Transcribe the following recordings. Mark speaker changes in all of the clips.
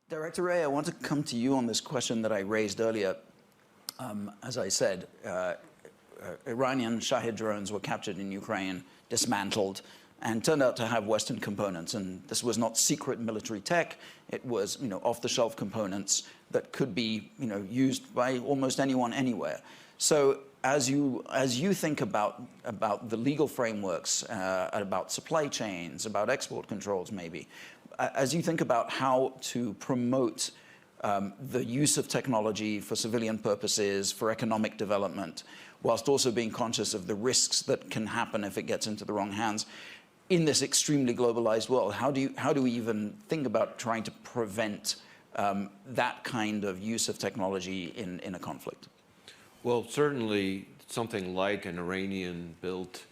Speaker 1: Director Wray, I want to come to you on this question that I raised earlier. As I said, Iranian Shahed drones were captured in Ukraine, dismantled, and turned out to have Western components. And this was not secret military tech. It was, off-the-shelf components that could be, used by almost anyone, anywhere. So as you think about the legal frameworks, about supply chains, about export controls, maybe, as you think about how to promote the use of technology for civilian purposes, for economic development, whilst also being conscious of the risks that can happen if it gets into the wrong hands, in this extremely globalized world, how do we even think about trying to prevent that kind of use of technology in a conflict?
Speaker 2: Well, certainly something like an Iranian-built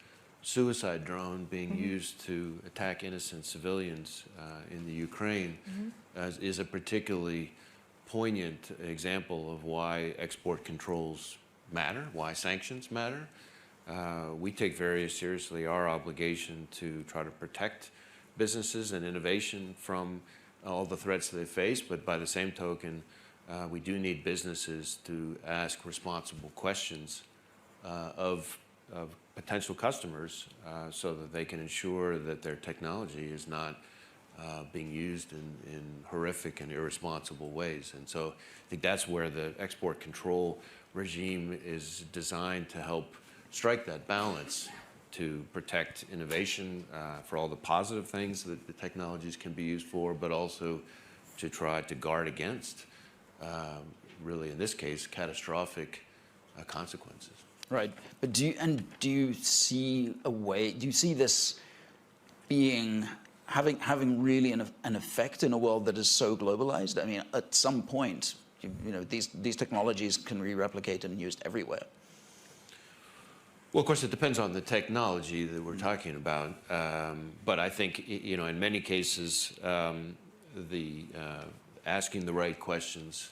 Speaker 2: suicide drone being used to attack innocent civilians in the Ukraine is a particularly poignant example of why export controls matter, why sanctions matter. We take very seriously our obligation to try to protect businesses and innovation from all the threats that they face, but by the same token, we do need businesses to ask responsible questions of potential customers so that they can ensure that their technology is not being used in horrific and irresponsible ways. And so I think that's where the export control regime is designed to help strike that balance to protect innovation for all the positive things that the technologies can be used for, but also to try to guard against, really in this case, catastrophic consequences.
Speaker 1: Right, but do you see a way? Do you see this being having really an effect in a world that is so globalized? I mean, at some point, these technologies can be replicated and used everywhere.
Speaker 2: Well, of course, it depends on the technology that we're talking about. But I think, in many cases, asking the right questions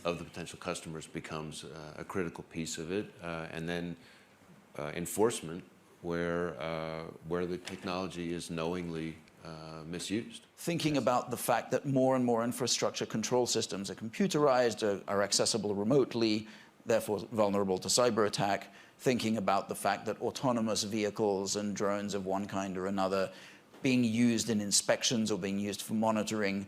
Speaker 2: of the potential customers becomes a critical piece of it, and then enforcement where the technology is knowingly misused.
Speaker 1: Thinking about the fact that more and more infrastructure control systems are computerized, are accessible remotely, therefore vulnerable to cyber attack. Thinking about the fact that autonomous vehicles and drones of one kind or another being used in inspections or being used for monitoring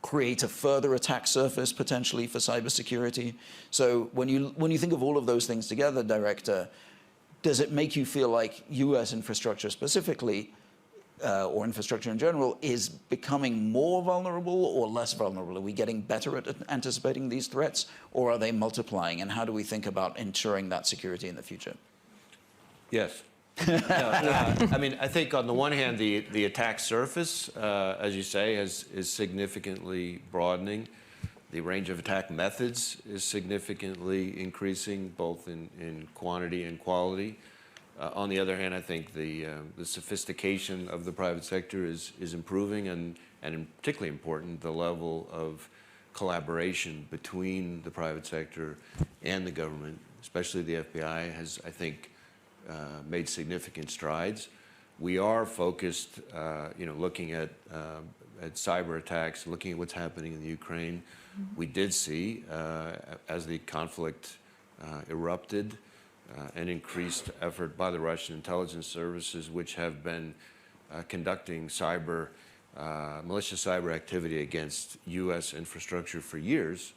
Speaker 1: create a further attack surface potentially for cybersecurity. So when you think of all of those things together, Director, does it make you feel like U.S. infrastructure specifically, or infrastructure in general, is becoming more vulnerable or less vulnerable? Are we getting better at anticipating these threats, or are they multiplying? And how do we think about ensuring that security in the future?
Speaker 2: Yes. I mean, I think on the one hand, the attack surface, as you say, is significantly broadening. The range of attack methods is significantly increasing, both in quantity and quality. On the other hand, I think the sophistication of the private sector is improving, and particularly important, the level of collaboration between the private sector and the government, especially the FBI, has, I think, made significant strides. We are focused, looking at cyber attacks, looking at what's happening in the Ukraine. We did see, as the conflict erupted, an increased effort by the Russian intelligence services, which have been conducting malicious cyber activity against U.S. infrastructure for years.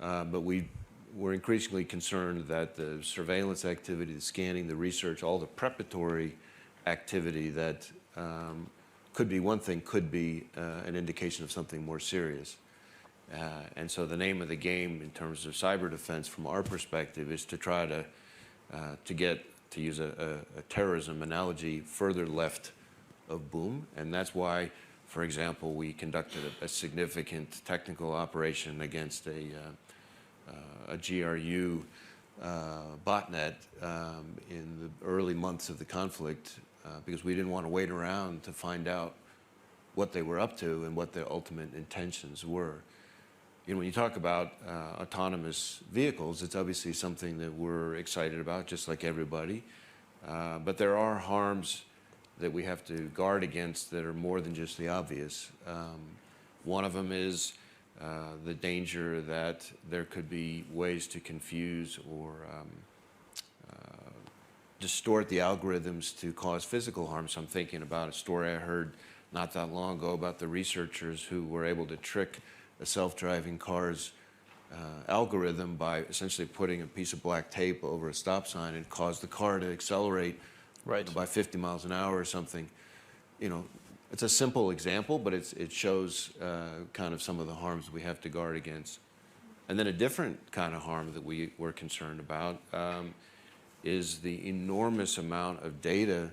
Speaker 2: But we're increasingly concerned that the surveillance activity, the scanning, the research, all the preparatory activity that could be one thing, could be an indication of something more serious. And so the name of the game in terms of cyber defense from our perspective is to try to get, to use a terrorism analogy, further left of boom. And that's why, for example, we conducted a significant technical operation against a GRU botnet in the early months of the conflict, because we didn't want to wait around to find out what they were up to and what their ultimate intentions were. When you talk about autonomous vehicles, it's obviously something that we're excited about, just like everybody. But there are harms that we have to guard against that are more than just the obvious. One of them is the danger that there could be ways to confuse or distort the algorithms to cause physical harm. So I'm thinking about a story I heard not that long ago about the researchers who were able to trick a self-driving car's algorithm by essentially putting a piece of black tape over a stop sign and cause the car to accelerate by 50 miles an hour or something. You know, it's a simple example, but it shows kind of some of the harms we have to guard against. And then a different kind of harm that we're concerned about is the enormous amount of data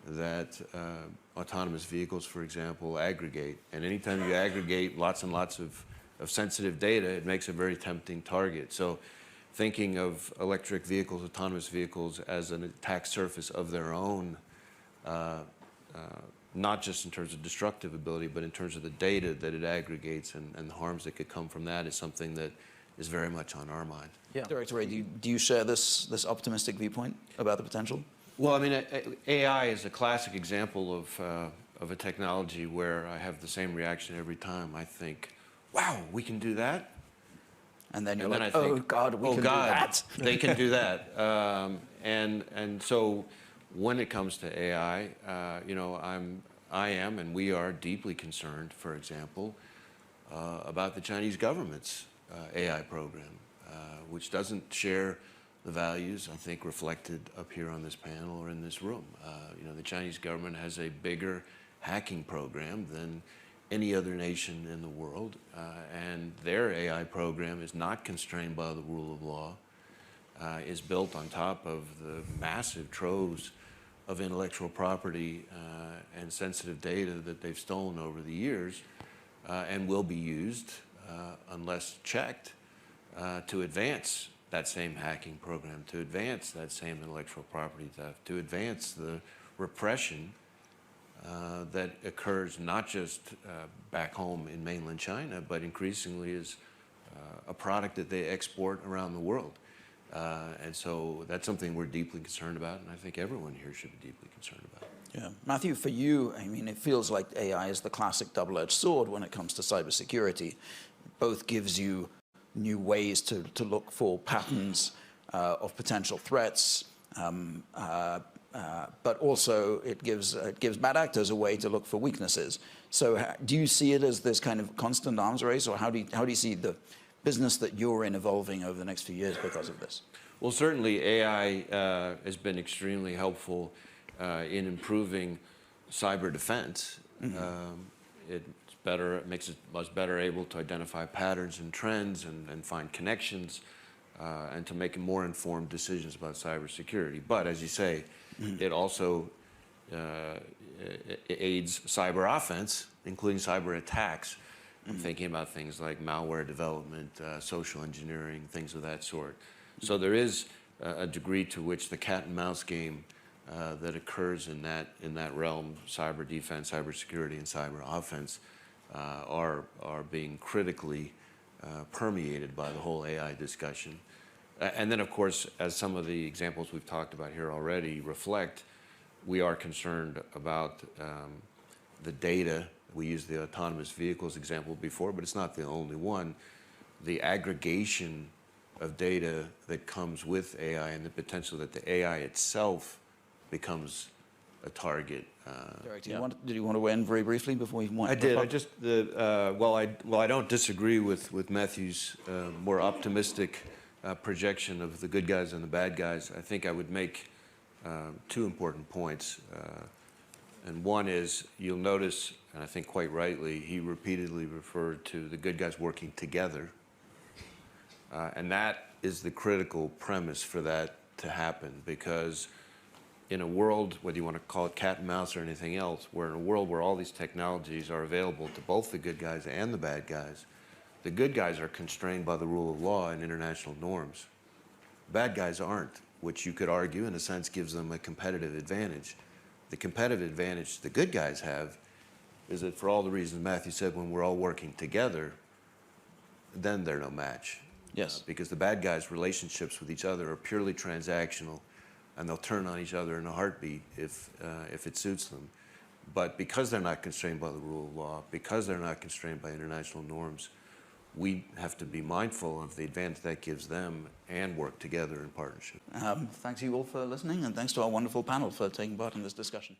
Speaker 2: that autonomous vehicles, for example, aggregate. And anytime you aggregate lots and lots of sensitive data, it makes a very tempting target. So thinking of electric vehicles, autonomous vehicles, as an attack surface of their own, not just in terms of destructive ability, but in terms of the data that it aggregates and the harms that could come from that is something that is very much on our mind.
Speaker 1: Yeah. Director Wray, do you share this optimistic viewpoint about the potential?
Speaker 2: Well, I mean, AI is a classic example of a technology where I have the same reaction every time. I think, wow, we can do that?
Speaker 1: And then you're
Speaker 2: and
Speaker 1: like,
Speaker 2: then I think,
Speaker 1: oh God, we can do that.
Speaker 2: They can do that. And so when it comes to AI, you know, I am and we are deeply concerned, for example, about the Chinese government's AI program, which doesn't share the values, I think, reflected up here on this panel or in this room. You know, the Chinese government has a bigger hacking program than any other nation in the world, and their AI program is not constrained by the rule of law, is built on top of the massive troves of intellectual property and sensitive data that they've stolen over the years, and will be used, unless checked, to advance that same hacking program, to advance that same intellectual property theft, to advance the repression that occurs not just back home in mainland China, but increasingly is a product that they export around the world. And so that's something we're deeply concerned about, and I think everyone here should be deeply concerned about.
Speaker 1: Yeah. Matthew, for you, I mean, it feels like AI is the classic double-edged sword when it comes to cybersecurity. Both gives you new ways to look for patterns of potential threats, but also it gives bad actors a way to look for weaknesses. So do you see it as this kind of constant arms race, or how do you see the business that you're in evolving over the next few years because of this?
Speaker 2: Well, certainly AI has been extremely helpful in improving cyber defense. It makes it much better able to identify patterns and trends and find connections and to make more informed decisions about cybersecurity. But as you say, it also aids cyber offense, including cyber attacks. I'm thinking about things like malware development, social engineering, things of that sort. So there is a degree to which the cat and mouse game that occurs in that realm, cyber defense, cyber security, and cyber offense, are being critically permeated by the whole AI discussion. And then, of course, as some of the examples we've talked about here already reflect, we are concerned about the data. We used the autonomous vehicles example before, but it's not the only one. The aggregation of data that comes with AI and the potential that the AI itself becomes a target.
Speaker 1: Director, did you want to weigh in very briefly before we went?
Speaker 2: I did. I just I don't disagree with Matthew's more optimistic projection of the good guys and the bad guys. I think I would make two important points. And one is, you'll notice, and I think quite rightly, he repeatedly referred to the good guys working together. And that is the critical premise for that to happen, because in a world, whether you want to call it cat and mouse or anything else, we're in a world where all these technologies are available to both the good guys and the bad guys. The good guys are constrained by the rule of law and international norms. Bad guys aren't, which you could argue, in a sense, gives them a competitive advantage. The competitive advantage the good guys have is that, for all the reasons Matthew said, when we're all working together, then they're no match.
Speaker 1: Yes.
Speaker 2: Because the bad guys' relationships with each other are purely transactional, and they'll turn on each other in a heartbeat if it suits them. But because they're not constrained by the rule of law, because they're not constrained by international norms, we have to be mindful of the advantage that gives them and work together in partnership.
Speaker 1: Thanks to you all for listening, and thanks to our wonderful panel for taking part in this discussion.